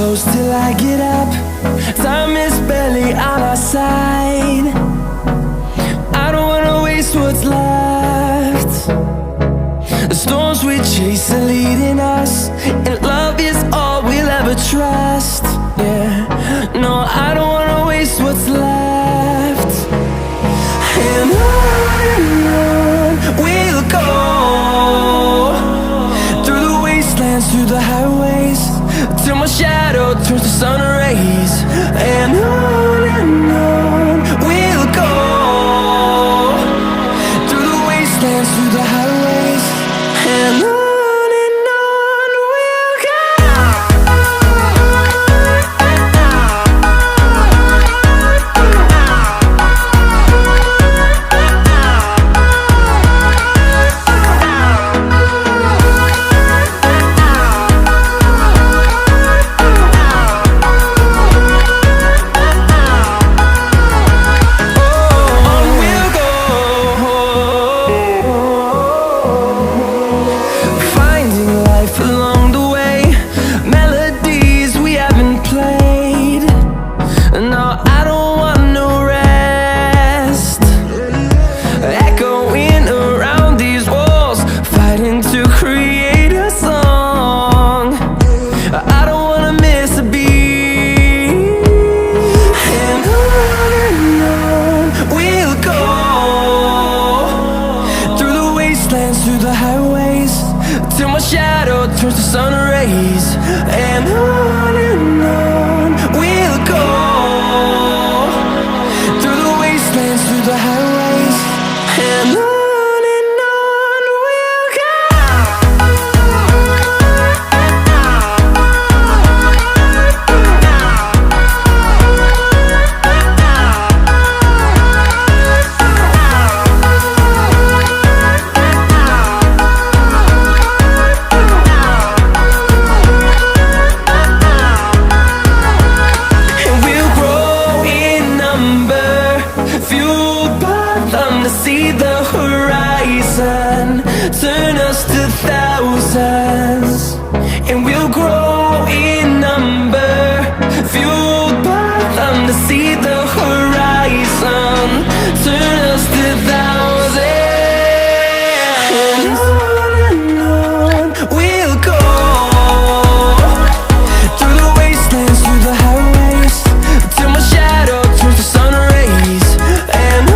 close till I get up. Time is barely on our side. I don't wanna waste what's left. The storms we chase are leading us, and love is all we'll ever trust. Yeah, no, I don't wanna waste what's left. And on we'll go, through the wastelands, through the highways, till my shadow turns to sun rays. And on we'll go, through the wastelands, through the highways, and on we'll go. Through the highways, till my shadow turns to sun rays. And on we'll go, through the wastelands, through the highways, and on we'll go. See the horizon, turn us to thousands, and we'll grow in number, fueled by them. To see the horizon, turn us to thousands, and on we'll go, through the wastelands, through the highways, till my shadow turns to sun rays. And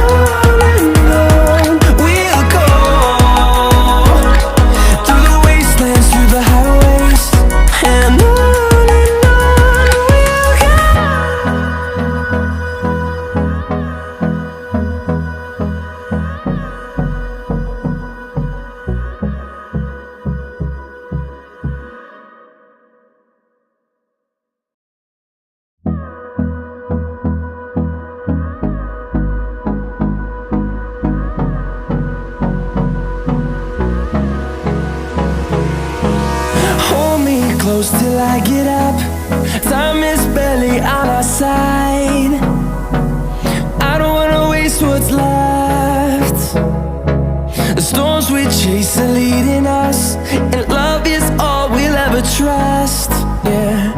close till I get up. Time is barely on our side. I don't wanna waste what's left. The storms we chase are leading us, and love is all we'll ever trust. Yeah,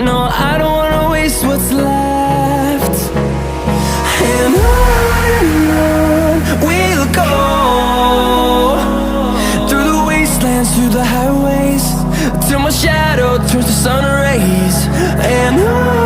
no, I don't wanna waste what's left. And on we'll go, through the wastelands, through the highways, till my shadow turns to sun rays. And on